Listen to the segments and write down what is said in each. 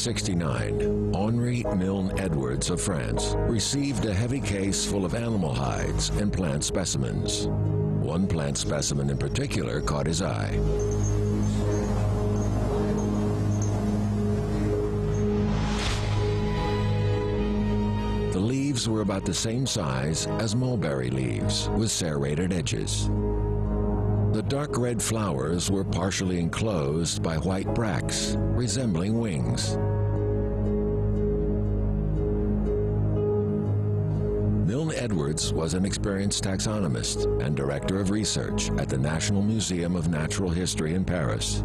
1869, Henri Milne Edwards of France received a heavy case full of animal hides and plant specimens. One plant specimen in particular caught his eye. The leaves were about the same size as mulberry leaves, with serrated edges. The dark red flowers were partially enclosed by white bracts, resembling wings. Milne Edwards was an experienced taxonomist and director of research at the National Museum of Natural History in Paris.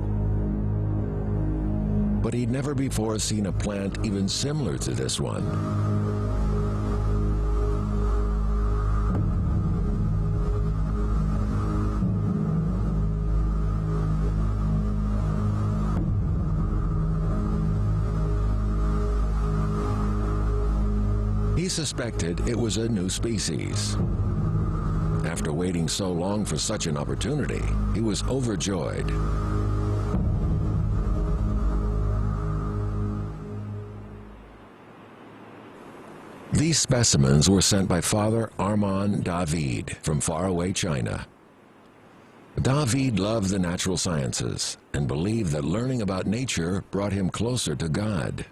But he'd never before seen a plant even similar to this one. He suspected it was a new species. After waiting so long for such an opportunity, he was overjoyed. These specimens were sent by Father Armand David from faraway China. David loved the natural sciences and believed that learning about nature brought him closer to God.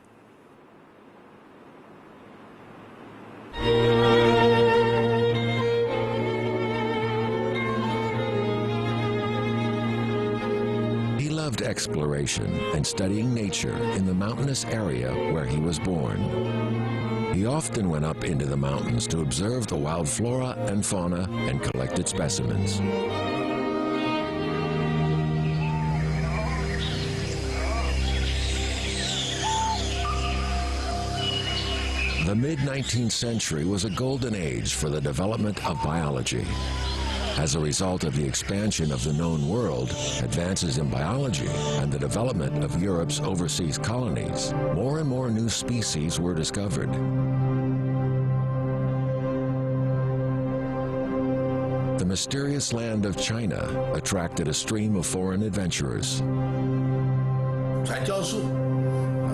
He loved exploration and studying nature in the mountainous area where he was born. He often went up into the mountains to observe the wild flora and fauna and collected specimens. The mid-19th century was a golden age for the development of biology. As a result of the expansion of the known world, advances in biology, and the development of Europe's overseas colonies, more and more new species were discovered. The mysterious land of China attracted a stream of foreign adventurers. 传教士、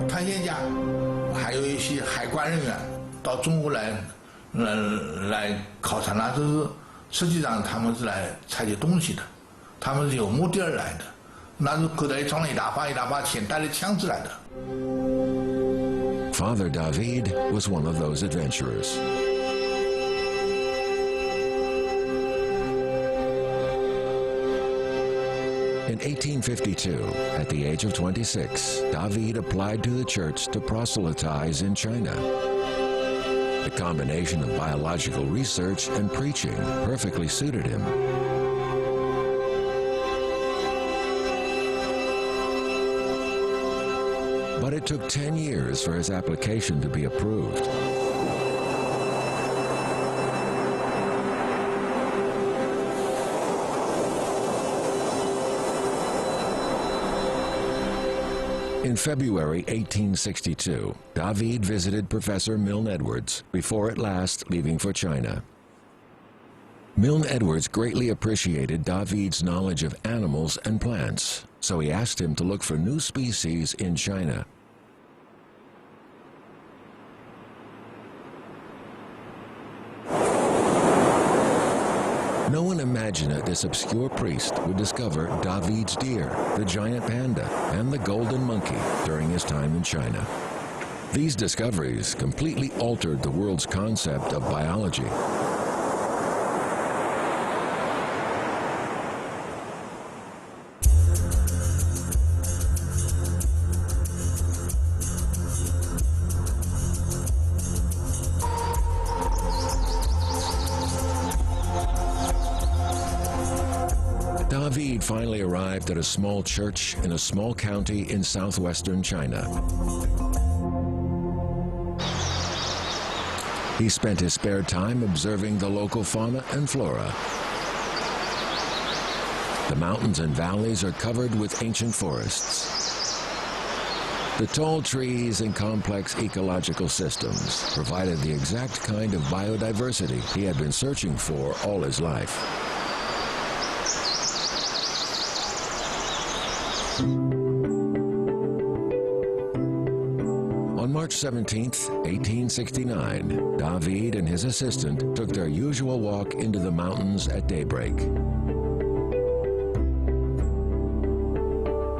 探险家，还有一些海关人员到中国来考察，那都是实际上他们是来采集东西的，他们是有目的而来的，那是口袋里装了一大把钱，带着枪支来的。Father David was one of those adventurers. In 1852, at the age of 26, David applied to the church to proselytize in China. The combination of biological research and preaching perfectly suited him. But it took 10 years for his application to be approved. In February 1862, David visited Professor Milne Edwards before at last leaving for China. Milne Edwards greatly appreciated David's knowledge of animals and plants, so he asked him to look for new species in China. No one imagined that this obscure priest would discover David's deer, the giant panda, and the golden monkey during his time in China. These discoveries completely altered the world's concept of biology. David finally arrived at a small church in a small county in southwestern China. He spent his spare time observing the local fauna and flora. The mountains and valleys are covered with ancient forests. The tall trees and complex ecological systems provided the exact kind of biodiversity he had been searching for all his life. March 17, 1869, David and his assistant took their usual walk into the mountains at daybreak.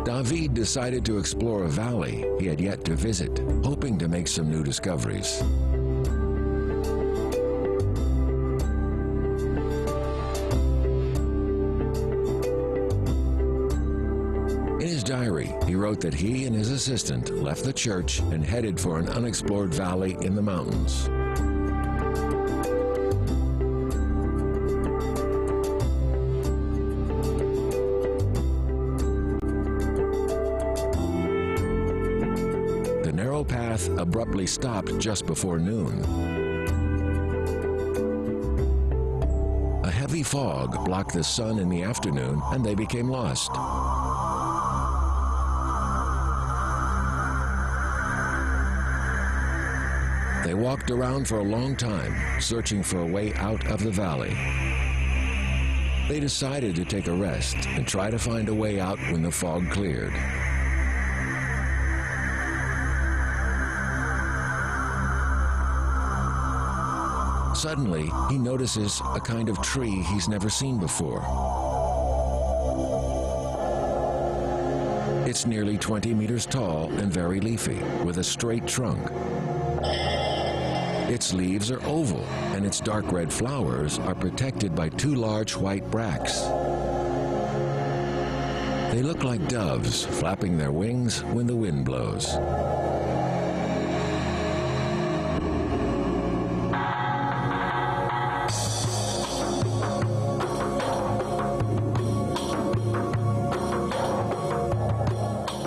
David decided to explore a valley he had yet to visit, hoping to make some new discoveries. In his diary, he wrote that he and his assistant left the church and headed for an unexplored valley in the mountains. The narrow path abruptly stopped just before noon. A heavy fog blocked the sun in the afternoon, and they became lost. They walked around for a long time, searching for a way out of the valley. They decided to take a rest and try to find a way out when the fog cleared. Suddenly, he notices a kind of tree he's never seen before. It's nearly 20 meters tall and very leafy, with a straight trunk. Its leaves are oval, and its dark red flowers are protected by two large white bracts. They look like doves flapping their wings when the wind blows.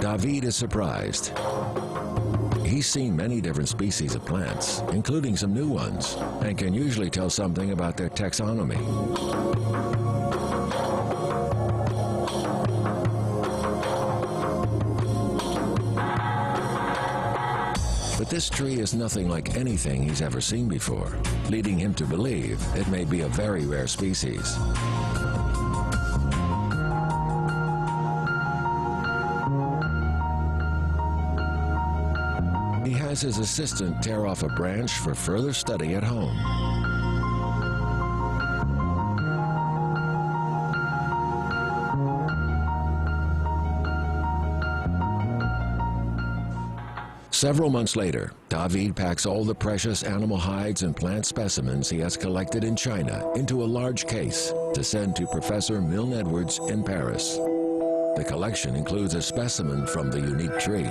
David is surprised. He's seen many different species of plants, including some new ones, and can usually tell something about their taxonomy. But this tree is nothing like anything he's ever seen before, leading him to believe it may be a very rare species. He has his assistant tear off a branch for further study at home. Several months later, David packs all the precious animal hides and plant specimens he has collected in China into a large case to send to Professor Milne Edwards in Paris. The collection includes a specimen from the unique tree.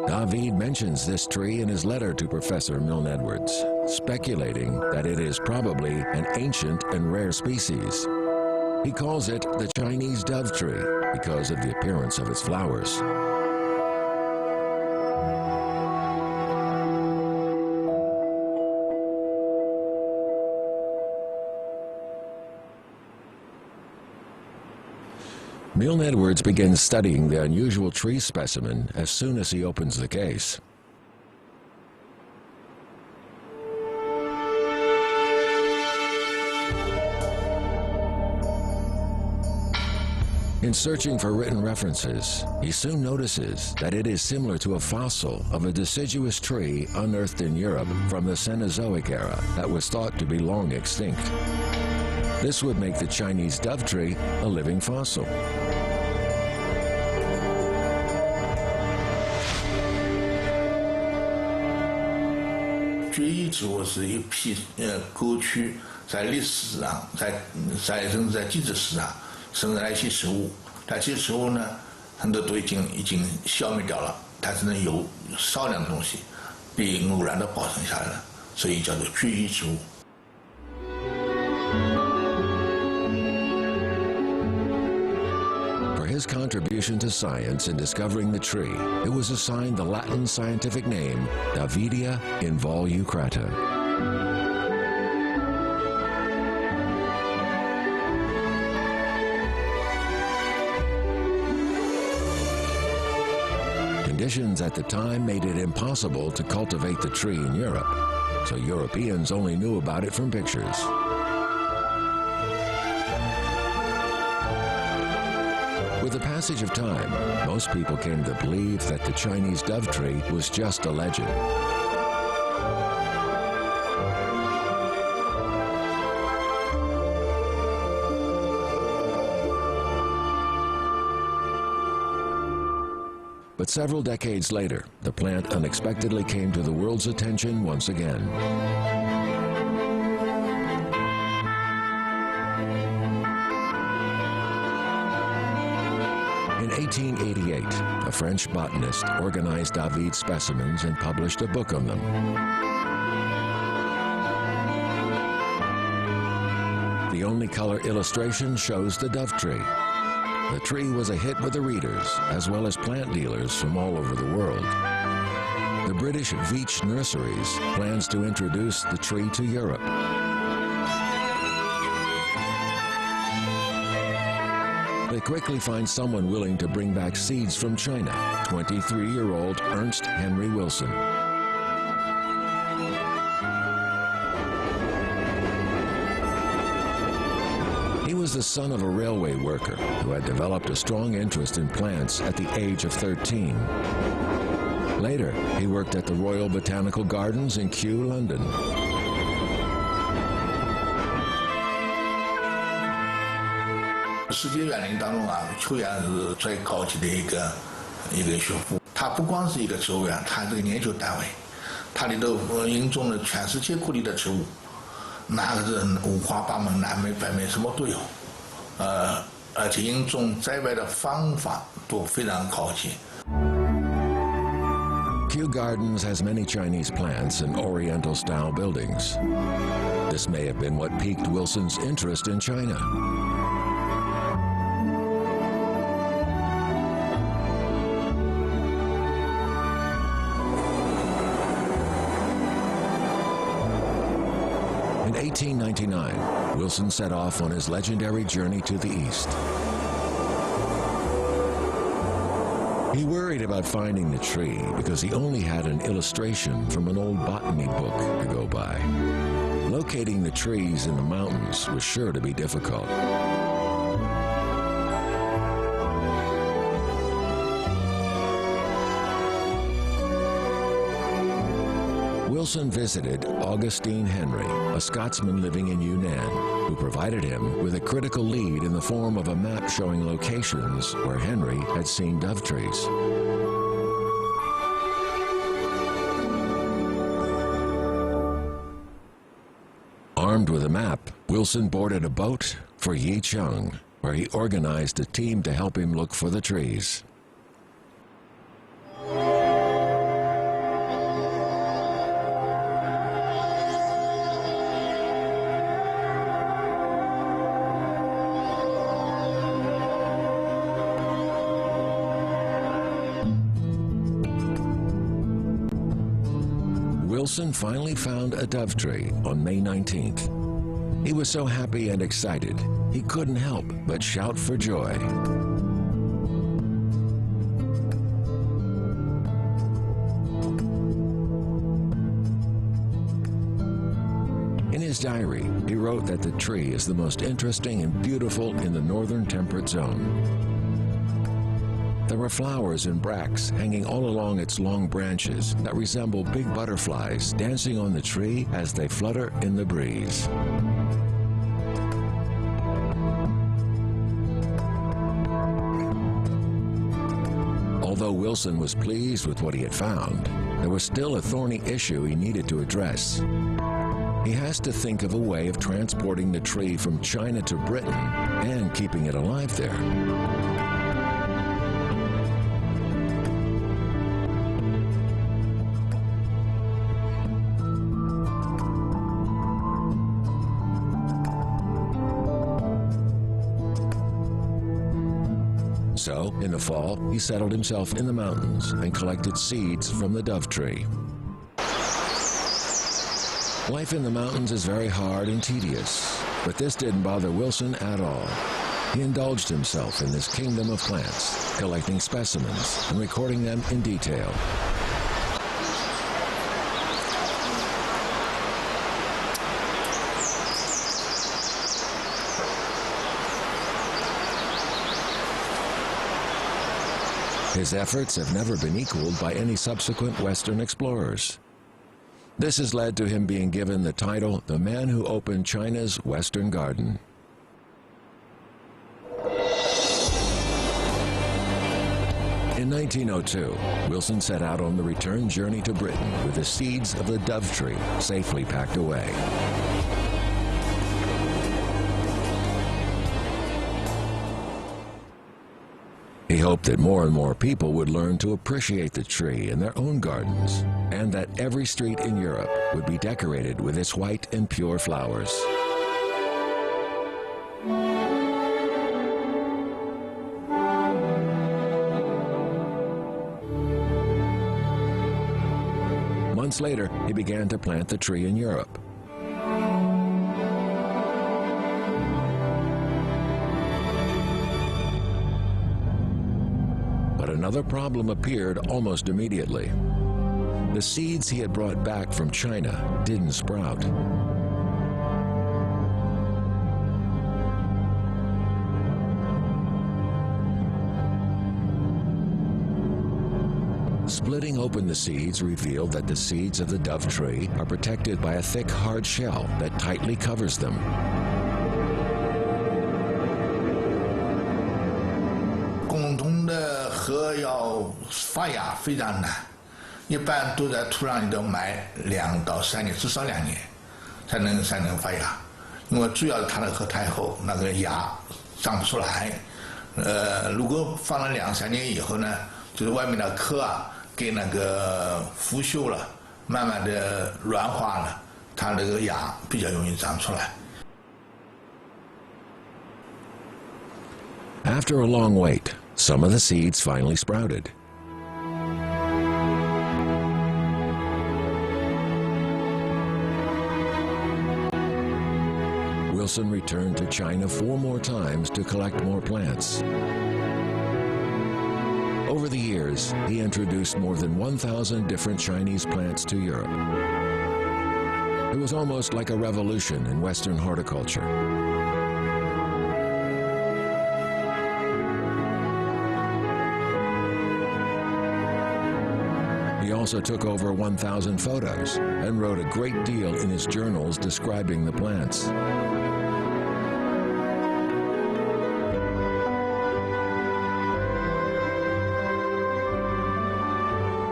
David mentions this tree in his letter to Professor Milne Edwards, speculating that it is probably an ancient and rare species. He calls it the Chinese dove tree because of the appearance of its flowers. Milne Edwards begins studying the unusual tree specimen as soon as he opens the case. In searching for written references, he soon notices that it is similar to a fossil of a deciduous tree unearthed in Europe from the Cenozoic era that was thought to be long extinct. This would make the Chinese dove tree a living fossil.蕨异植物是一批过去在历史上、甚至在地质史上生长的一些植物，但这些植物呢，很多都已经消灭掉了，但是呢有少量的东西被偶然的保存下来了，所以叫做蕨异植物。For his contribution to science in discovering the tree, it was assigned the Latin scientific name Davidia involucrata. Conditions at the time made it impossible to cultivate the tree in Europe, so Europeans only knew about it from pictures. With the passage of time, most people came to believe that the Chinese dove tree was just a legend. But several decades later, the plant unexpectedly came to the world's attention once again. In 1888, a French botanist organized David specimens and published a book on them. The only color illustration shows the dove tree. The tree was a hit with the readers, as well as plant dealers from all over the world. The British Veitch Nurseries plans to introduce the tree to Europe. They quickly find someone willing to bring back seeds from China, 23-year-old Ernst Henry Wilson. He was the son of a railway worker who had developed a strong interest in plants at the age of 13. Later, he worked at the Royal Botanical Gardens in Kew, London.世界园林当中啊，球园是最高级的一个学府。它不光是一个植物园，它是个研究单位，它里头引种了全世界各地的植物，哪个是五花八门、南美北美什么都有，而且引种栽培的方法都非常高级。Kew Gardens has many Chinese plants and Oriental-style buildings. This may have been what piqued Wilson's interest in China. In 1899, Wilson set off on his legendary journey to the east. He worried about finding the tree because he only had an illustration from an old botany book to go by. Locating the trees in the mountains was sure to be difficult. Wilson visited Augustine Henry, a Scotsman living in Yunnan, who provided him with a critical lead in the form of a map showing locations where Henry had seen dove trees. Armed with a map, Wilson boarded a boat for Yicheng, where he organized a team to help him look for the trees. Wilson finally found a dove tree on May 19th. He was so happy and excited, he couldn't help but shout for joy. In his diary, he wrote that the tree is the most interesting and beautiful in the northern temperate zone. There are flowers and bracts hanging all along its long branches that resemble big butterflies dancing on the tree as they flutter in the breeze. Although Wilson was pleased with what he had found, there was still a thorny issue he needed to address. He has to think of a way of transporting the tree from China to Britain and keeping it alive there. So, in the fall, he settled himself in the mountains and collected seeds from the dove tree. Life in the mountains is very hard and tedious, but this didn't bother Wilson at all. He indulged himself in this kingdom of plants, collecting specimens and recording them in detail. His efforts have never been equaled by any subsequent Western explorers. This has led to him being given the title, the man who opened China's Western Garden. In 1902, Wilson set out on the return journey to Britain with the seeds of the dove tree safely packed away. He hoped that more and more people would learn to appreciate the tree in their own gardens, and that every street in Europe would be decorated with its white and pure flowers. Months later, he began to plant the tree in Europe. But another problem appeared almost immediately. The seeds he had brought back from China didn't sprout. Splitting open the seeds revealed that the seeds of the dove tree are protected by a thick, hard shell that tightly covers them.共同的禾要发芽非常难，一般都在土壤里头埋2到3年，至少2年才能发芽，因为主要它的禾太厚，那个芽长不出来。如果放了2、3年以后呢，就是外面的壳啊给那个腐朽了，慢慢的软化了，它这个芽比较容易长出来。After a long wait, some of the seeds finally sprouted. Wilson returned to China 4 more times to collect more plants. Over the years, he introduced more than 1,000 different Chinese plants to Europe. It was almost like a revolution in Western horticulture. He also took over 1,000 photos and wrote a great deal in his journals describing the plants.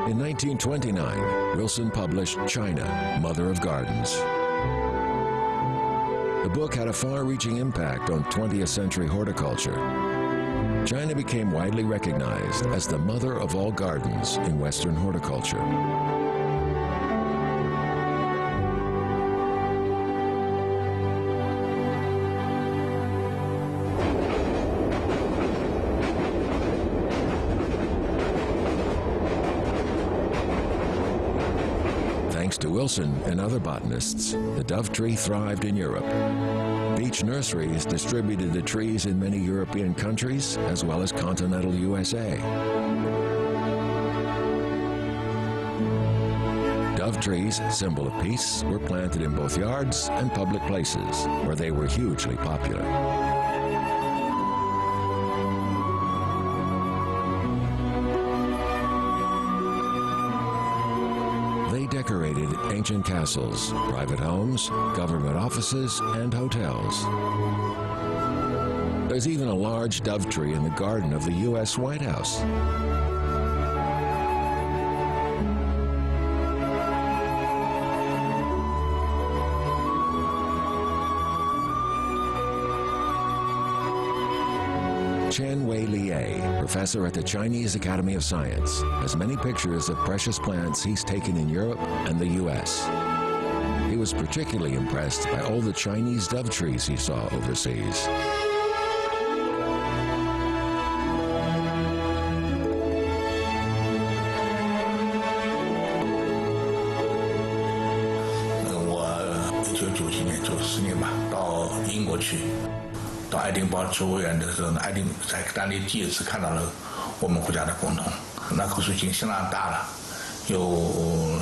In 1929, Wilson published China, Mother of Gardens. The book had a far-reaching impact on 20th century horticulture. China became widely recognized as the mother of all gardens in Western horticulture. Thanks to Wilson and other botanists, the dove tree thrived in Europe. Beach nurseries distributed the trees in many European countries, as well as continental USA. Dove trees, symbol of peace, were planted in both yards and public places, where they were hugely popular. They decorated ancient castles, private homes, government offices, and hotels. There's even a large dove tree in the garden of the U.S. White House. Chen Wei-Lie, professor at the Chinese Academy of Science, has many pictures of precious plants he's taken in Europe and the U.S. He was particularly impressed by all the Chinese dove trees he saw overseas. I 到爱丁堡植物园的时候，在当地第一次看到了我们国家的贡桐，那棵树已经相当大了，有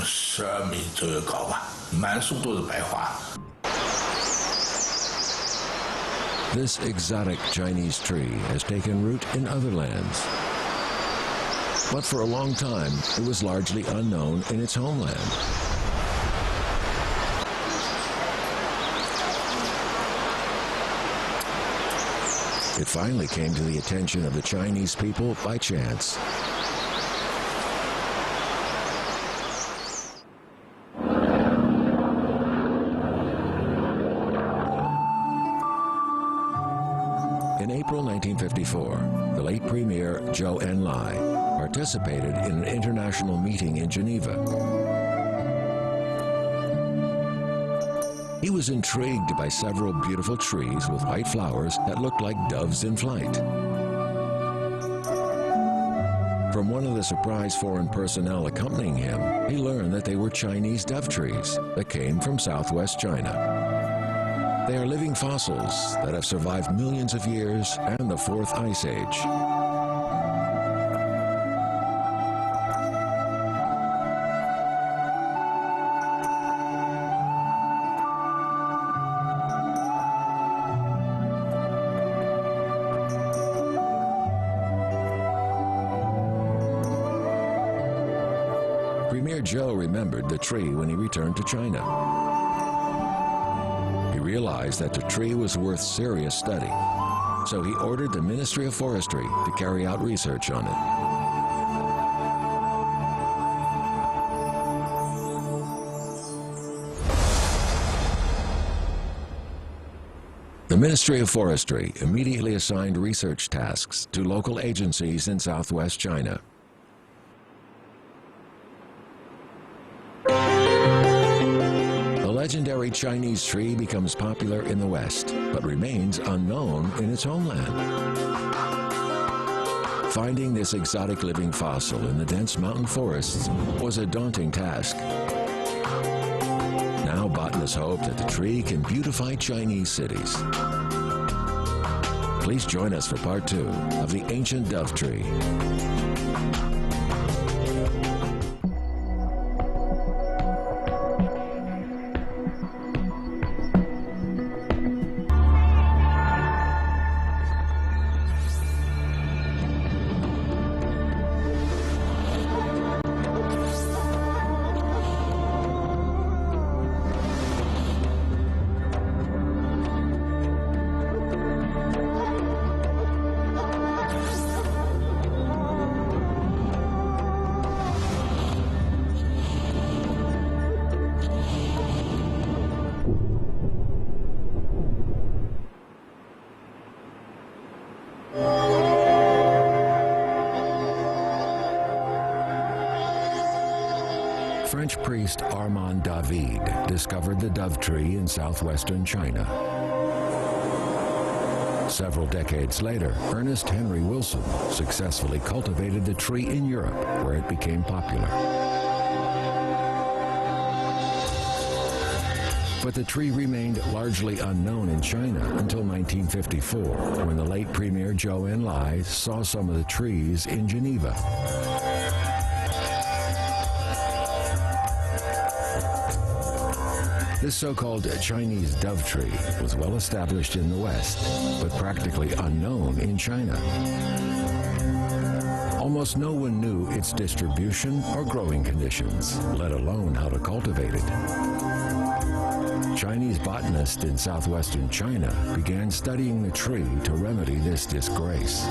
12米左右高吧，满树都是白花。This exotic Chinese tree has taken root in other lands. but for a long time, it was largely unknown in its homeland. It finally came to the attention of the Chinese people by chance. In April 1954, the late Premier Zhou Enlai participated in an international meeting in Geneva. He was intrigued by several beautiful trees with white flowers that looked like doves in flight. From one of the surprised foreign personnel accompanying him, he learned that they were Chinese dove trees that came from southwest China. They are living fossils that have survived millions of years and the Fourth Ice Age. Premier Zhou remembered the tree when he returned to China. He realized that the tree was worth serious study, so he ordered the Ministry of Forestry to carry out research on it. The Ministry of Forestry immediately assigned research tasks to local agencies in southwest China. The legendary Chinese tree becomes popular in the West, but remains unknown in its homeland. Finding this exotic living fossil in the dense mountain forests was a daunting task. Now botanists hope that the tree can beautify Chinese cities. Please join us for part 2 of the ancient dove tree. French priest Armand David discovered the dove tree in southwestern China. Several decades later, Ernest Henry Wilson successfully cultivated the tree in Europe, where it became popular. But the tree remained largely unknown in China until 1954, when the late Premier Zhou Enlai saw some of the trees in Geneva. This so-called Chinese dove tree was well established in the West, but practically unknown in China. Almost no one knew its distribution or growing conditions, let alone how to cultivate it. Chinese botanists in southwestern China began studying the tree to remedy this disgrace.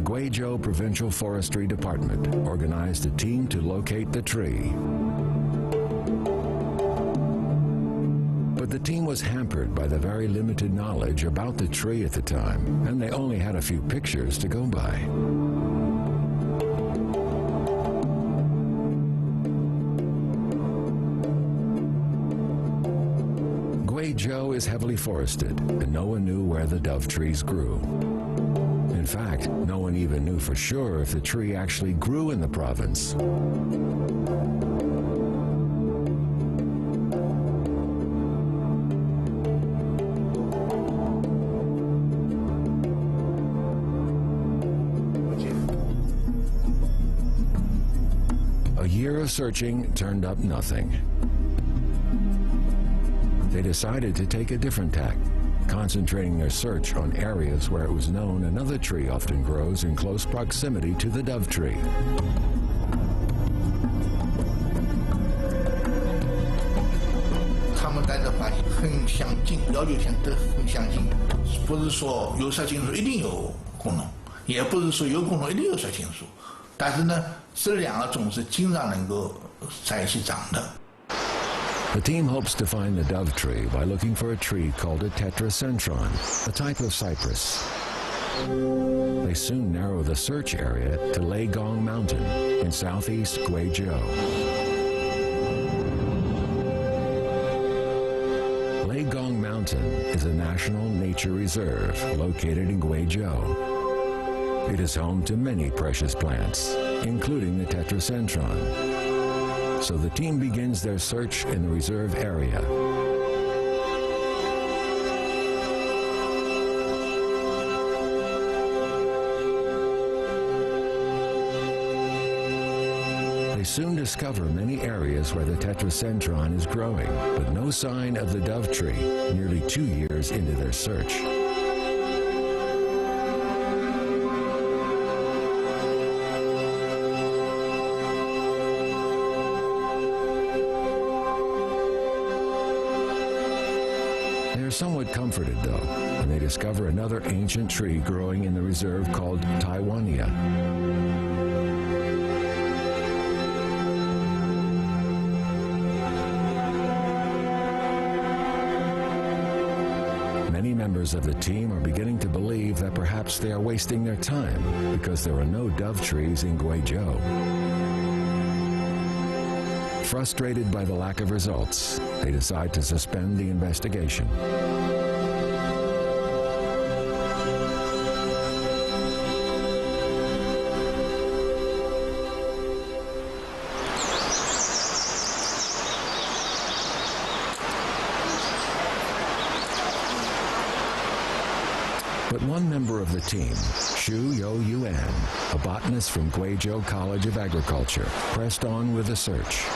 Guizhou Provincial Forestry Department organized a team to locate the tree. But the team was hampered by the very limited knowledge about the tree at the time, and they only had a few pictures to go by. Guizhou is heavily forested, and no one knew where the dove trees grew. In fact, no one even knew for sure if the tree actually grew in the province. A year of searching turned up nothing. They decided to take a different tack, concentrating their search on areas where it was known another tree often grows in close proximity to the dove tree.他们带的发现很相近，要求性都很相近，不是说有色青素一定有功能，也不是说有功能一定有色青素，但是呢，这两个种是经常能够在一起长的。The team hopes to find the dove tree by looking for a tree called a tetracentron, a type of cypress. They soon narrow the search area to Leigong Mountain in southeast Guizhou. Leigong Mountain is a national nature reserve located in Guizhou. It is home to many precious plants, including the tetracentron. So the team begins their search in the reserve area. They soon discover many areas where the tetracentron is growing, but no sign of the dove tree nearly 2 years into their search. They're somewhat comforted, though, when they discover another ancient tree growing in the reserve called Taiwania. Many members of the team are beginning to believe that perhaps they are wasting their time because there are no dove trees in Guizhou. Frustrated by the lack of results, they decide to suspend the investigation. But one member of the team, Xu Youyuan, a botanist from Guizhou College of Agriculture, pressed on with the search.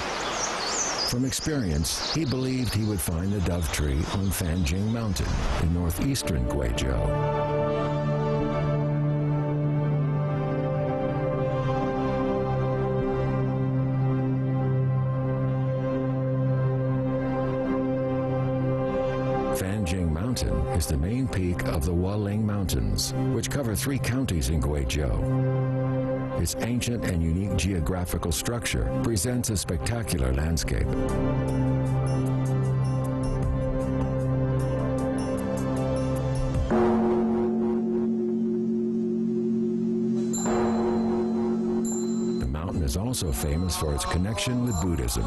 From experience, he believed he would find the dove tree on Fanjing Mountain in northeastern Guizhou. Fanjing Mountain is the main peak of the Wuling Mountains, which cover 3 counties in Guizhou. Its ancient and unique geographical structure presents a spectacular landscape. The mountain is also famous for its connection with Buddhism.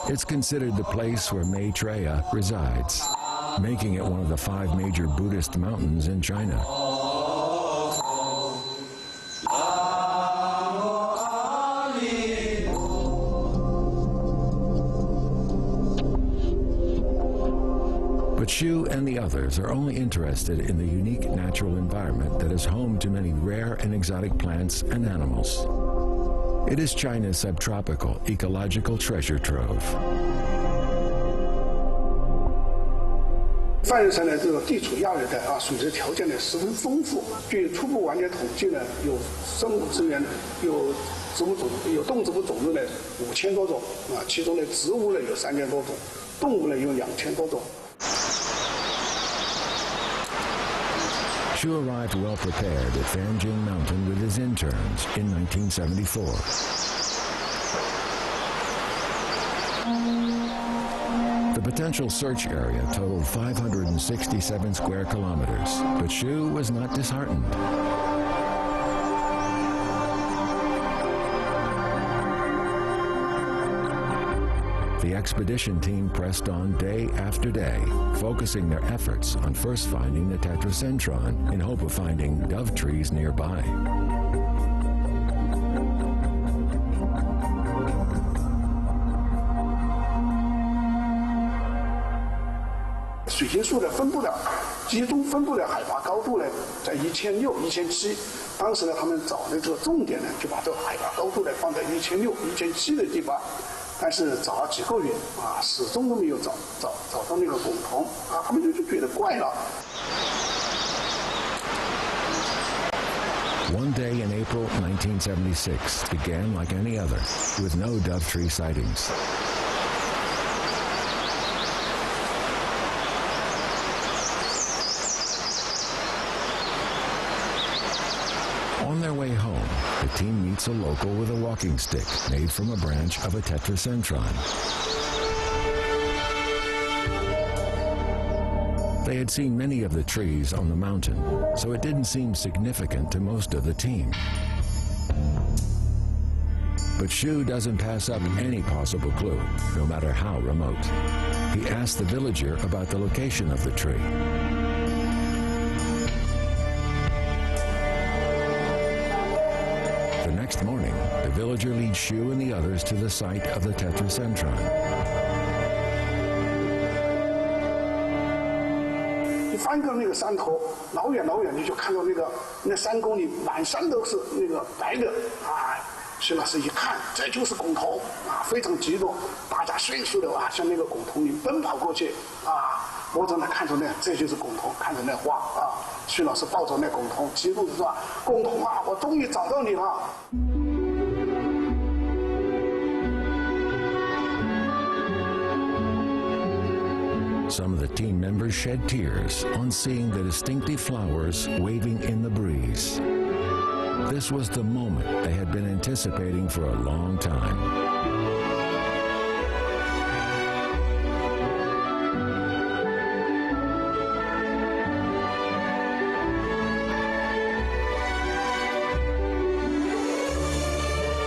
It's considered the place where Maitreya resides, making it one of the 5 major Buddhist mountains in China. But Xu and the others are only interested in the unique natural environment that is home to many rare and exotic plants and animals. It is China's subtropical ecological treasure trove. 范围上呢，这个地处亚热带啊，水质条件呢十分丰富。据初步完全统计呢，有生物资源，有植物种，有动植物种类呢5000多种啊，其中呢植物呢有3000多种，动物呢有2000多种。 Xu arrived well prepared at Fanjing Mountain with his interns in 1974. The potential search area totaled 567 square kilometers, but Xu was not disheartened. The expedition team pressed on day after day, focusing their efforts on first finding the tetracentron in hope of finding dove trees nearby. 水晶树的分布的集中分布的海拔高度呢，在1600、1700。当时呢，他们找的这个重点呢，就把这个海拔高度呢放在1600、1700的地方。但是找了几个月啊，始终都没有找到那个汞酮啊，他们就觉得怪了。One day in April 1976 began like any other, with no dove tree sightings. On their way home, the team meets a local with a walking stick made from a branch of a tetracentron. They had seen many of the trees on the mountain, so it didn't seem significant to most of the team. But Xu doesn't pass up any possible clue, no matter how remote. He asks the villager about the location of the tree. The next morning, the villager leads Xu and the others to the site of the tetracentron. 你翻过那个山头，老远你就看到那3公里满山都是那个白的啊！徐老师一看，这就是汞酮啊，非常激动，大家迅速的向那个汞酮里奔跑过去啊！我正在看着这就是汞酮，看着那画啊！徐老师抱着那汞酮，激动的说：“汞酮啊，我终于找到你了！” Some of the team members shed tears on seeing the distinctive flowers waving in the breeze. This was the moment they had been anticipating for a long time.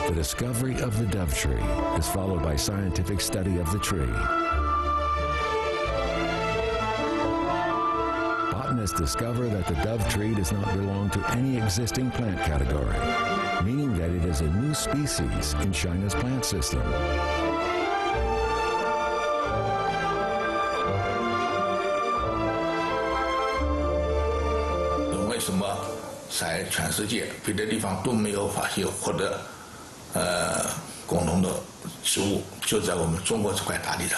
The discovery of the dove tree is followed by scientific study of the tree. Botanists discover that the dove tree does not belong to any existing plant category, meaning that it is a new species in China's plant system. 为什么在全世界别的地方都没有发现获得汞酮的植物，就在我们中国这块大地上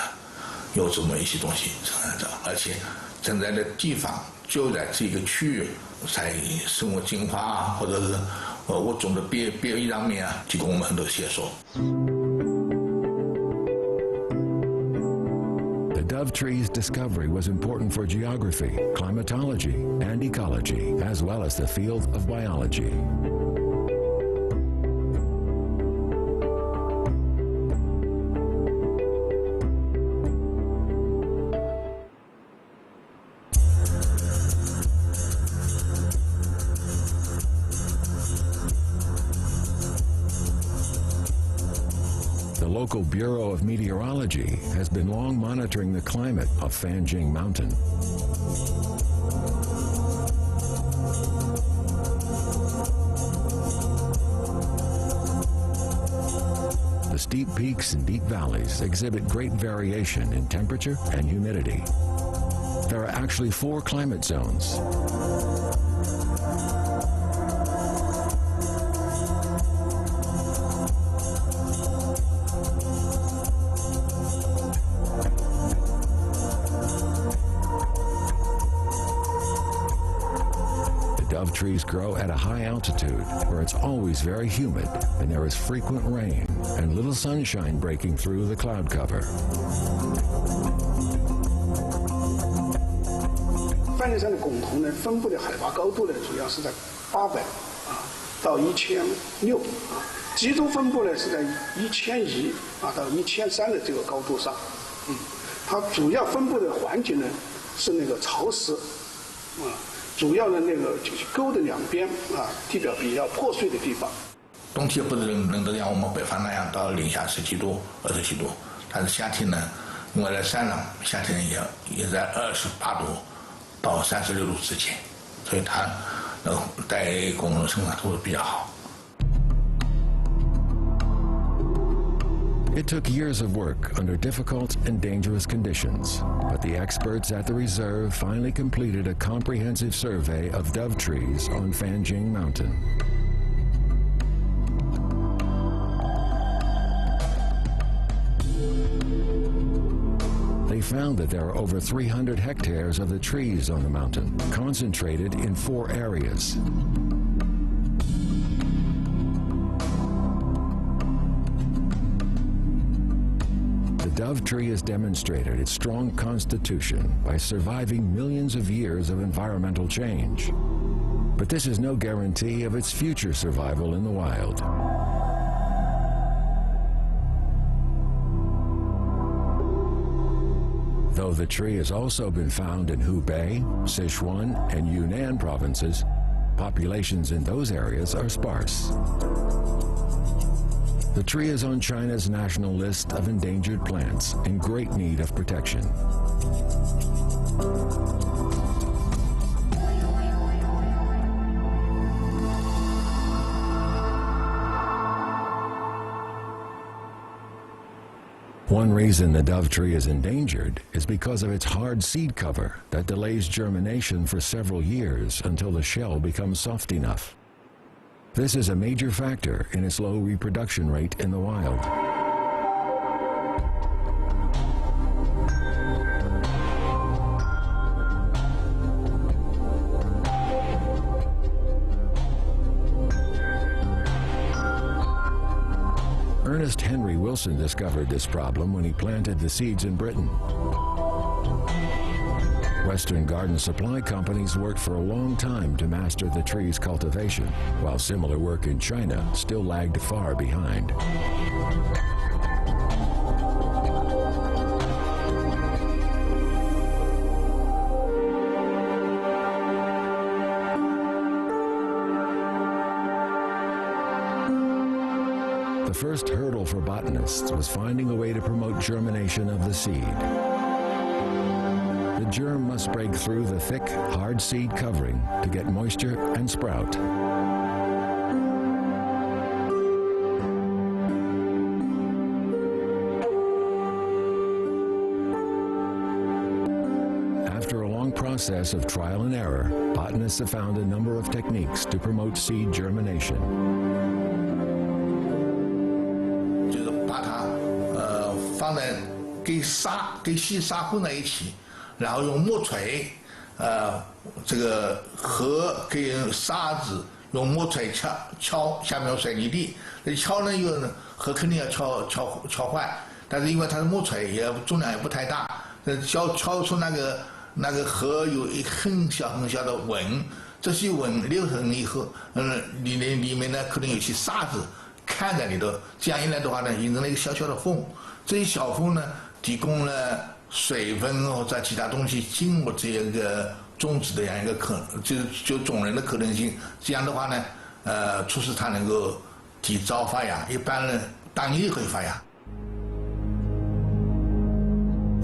有这么一些东西存在着，而且存在的地方就在这个区域，在生物进化啊，或者是物种的变异上面啊，提供我们很多线索。The dove tree's discovery was important for geography, climatology, and ecology, as well as the field of biology. The local Bureau of Meteorology has been long monitoring the climate of Fanjing Mountain. The steep peaks and deep valleys exhibit great variation in temperature and humidity. There are actually 4 climate zones. Dove trees grow at a high altitude where it's always very humid and there is frequent rain and little sunshine breaking through the cloud cover. 半年山的汞酮呢，分布的海拔高度呢，主要是在800到1600集中分布呢是在1100到1300的这个高度上。它主要分布的环境呢是那个潮湿主要的那个就是沟的两边地表比较破碎的地方。冬天不是冷得像我们北方那样到零下10几度、20几度，但是夏天呢，因为在山上，夏天也在28度到36度之间，所以它在汞酮生长都会比较好。It took years of work under difficult and dangerous conditions, but the experts at the reserve finally completed a comprehensive survey of dove trees on Fanjing Mountain. They found that there are over 300 hectares of the trees on the mountain, concentrated in 4 areas. The dove tree has demonstrated its strong constitution by surviving millions of years of environmental change. But this is no guarantee of its future survival in the wild. Though the tree has also been found in Hubei, Sichuan, and Yunnan provinces, populations in those areas are sparse. The tree is on China's national list of endangered plants in great need of protection. One reason the dove tree is endangered is because of its hard seed cover that delays germination for several years until the shell becomes soft enough. This is a major factor in its low reproduction rate in the wild. Ernest Henry Wilson discovered this problem when he planted the seeds in Britain. Western garden supply companies worked for a long time to master the tree's cultivation, while similar work in China still lagged far behind. The first hurdle for botanists was finding a way to promote germination of the seed. The germ must break through the thick, hard seed covering to get moisture and sprout. After a long process of trial and error, botanists have found a number of techniques to promote seed germination. 就是把它放在跟细沙混在一起。 然后用木锤，这个和跟沙子用木锤敲，下面有水泥地，这敲呢又和肯定要敲坏，但是因为它是木锤，也重量也不太大，敲出那个河有一很小的纹，这些纹留成以后，里面呢可能有些沙子看在里头，这样一来的话呢，形成了一个小小的缝，这些小缝呢提供了 水分或者其他东西进入这个种子的这样一个就种人的可能性，这样的话呢，促使它能够提早发芽，一般呢当夜会发芽。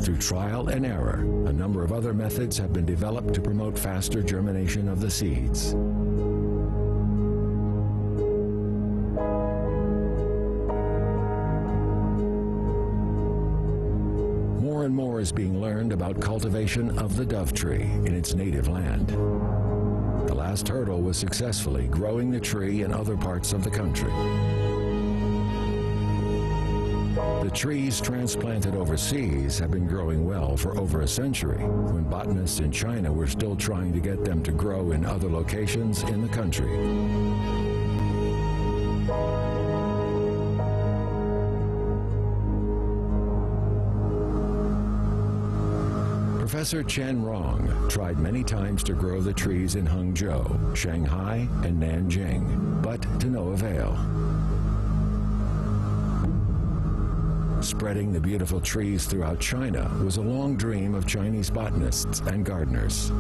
Through trial and error, a number of other methods have been developed to promote faster germination of the seeds. More and more is being learned about cultivation of the dove tree in its native land. The last hurdle was successfully growing the tree in other parts of the country. The trees transplanted overseas have been growing well for over a century, when botanists in China were still trying to get them to grow in other locations in the country. Professor Chen Rong tried many times to grow the trees in Hangzhou, Shanghai, and Nanjing, but to no avail. Spreading the beautiful trees throughout China was a long dream of Chinese botanists and gardeners.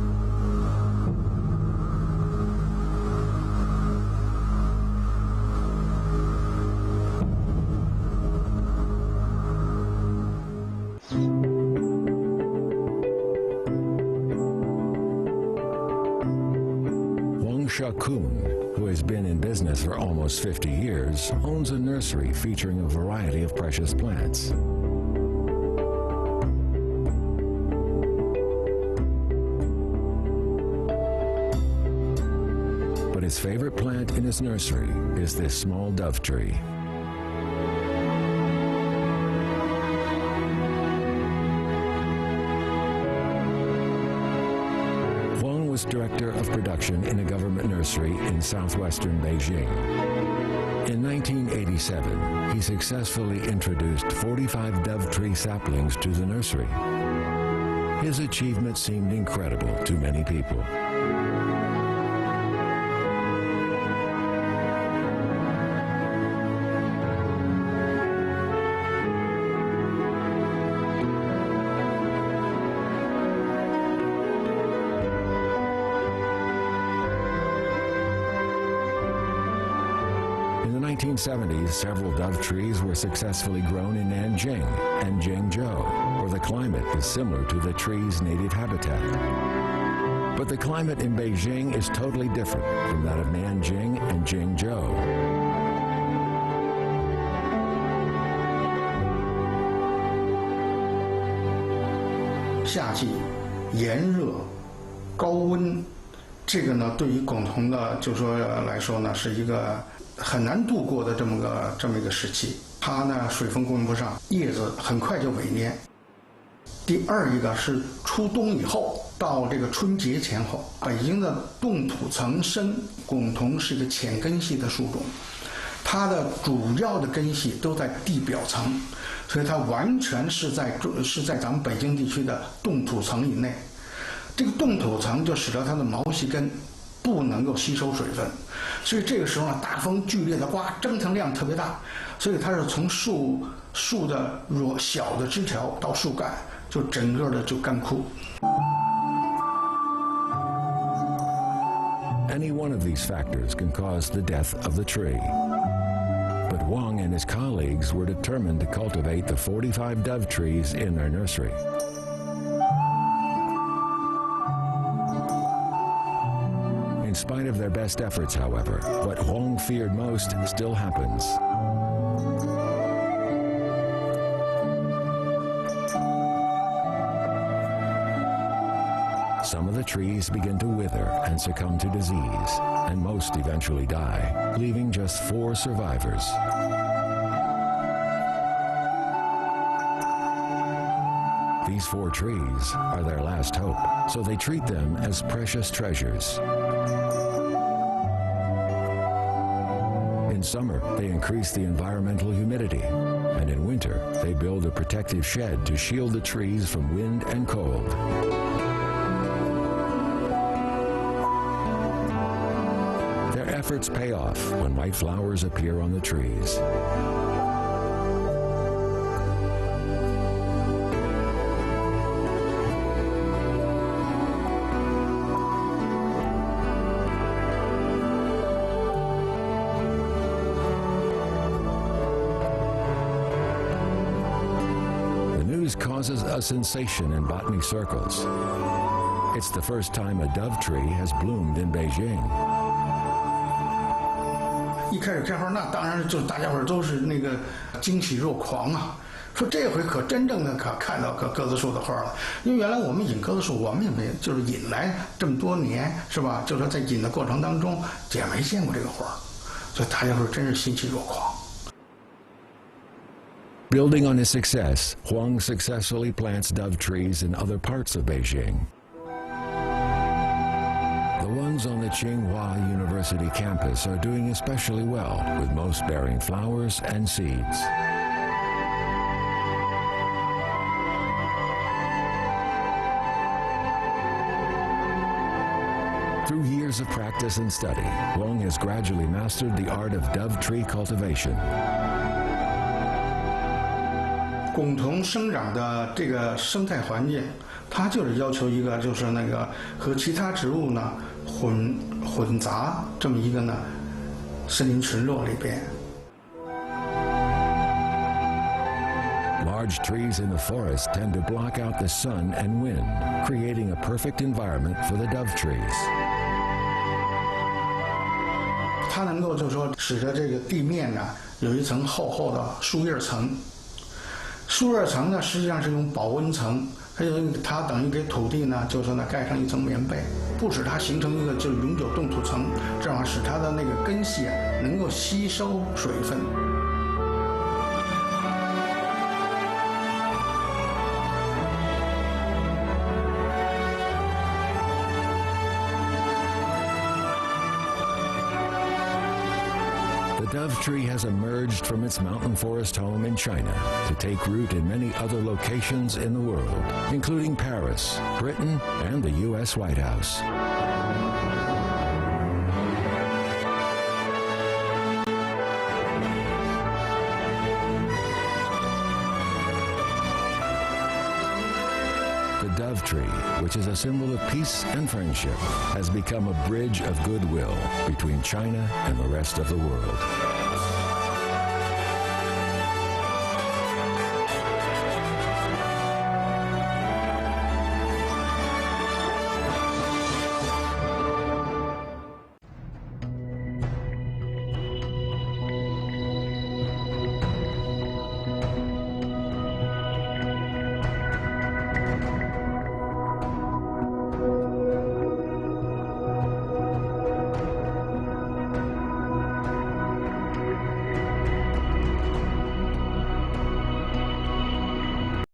Shakun, who has been in business for almost 50 years, owns a nursery featuring a variety of precious plants. But his favorite plant in his nursery is this small dove tree. Director of production in a government nursery in southwestern Beijing. In 1987, he successfully introduced 45 dove tree saplings to the nursery. His achievement seemed incredible to many people. In the 1970s, several dove trees were successfully grown in Nanjing and Jingzhou, where the climate is similar to the tree's native habitat. But the climate in Beijing is totally different from that of Nanjing and Jingzhou. 夏季炎热、高温，这个呢，对于珙桐的就说来说呢，是一个很难度过的这么一个时期。它呢，水分供应不上，叶子很快就萎蔫。第二一个是初冬以后到这个春节前后，北京的冻土层深，珙桐是一个浅根系的树种，它的主要的根系都在地表层，所以它完全是在咱们北京地区的冻土层以内。这个冻土层就使得它的毛细根不能够吸收水分，所以这个时候呢，大风剧烈的刮，蒸腾量特别大，所以它是从树的小的枝条到树干，就整个的就干枯。Any one of these factors can cause the death of the tree. But Wang and his colleagues were determined to cultivate the 45 dove trees in their nursery. In spite of their best efforts, however, what Huang feared most still happens. Some of the trees begin to wither and succumb to disease, and most eventually die, leaving just 4 survivors. These 4 trees are their last hope, so they treat them as precious treasures. In summer, they increase the environmental humidity, and in winter, they build a protective shed to shield the trees from wind and cold. Their efforts pay off when white flowers appear on the trees. Causes a sensation in botany circles. It's the first time a dove tree has bloomed in Beijing. 一开始开花，那当然就是大家伙都是那个惊喜若狂啊！说这回可真正的看到鸽子树的花了，因为原来我们引鸽子树，我们也没就是引来这么多年，是吧？就是说在引的过程当中也没见过这个花，所以大家伙真是欣喜若狂。Building on his success, Huang successfully plants dove trees in other parts of Beijing. The ones on the Tsinghua University campus are doing especially well, with most bearing flowers and seeds. Through years of practice and study, Huang has gradually mastered the art of dove tree cultivation. 珙桐生长的这个生态环境，它就是要求一个就是那个和其他植物呢混杂这么一个呢森林群落里边。Large trees in the forest tend to block out the sun and wind, creating a perfect environment for the dove trees. 它能够就是说使得这个地面呢有一层厚厚的树叶层。树叶层呢实际上是一种保温层，它等于给土地呢就是说呢盖上一层棉被，不使它形成一个就是永久冻土层，这样使它的那个根系能够吸收水分。The dove tree has emerged from its mountain forest home in China to take root in many other locations in the world, including Paris, Britain, and the U.S. White House. The dove tree, which is a symbol of peace and friendship, has become a bridge of goodwill between China and the rest of the world.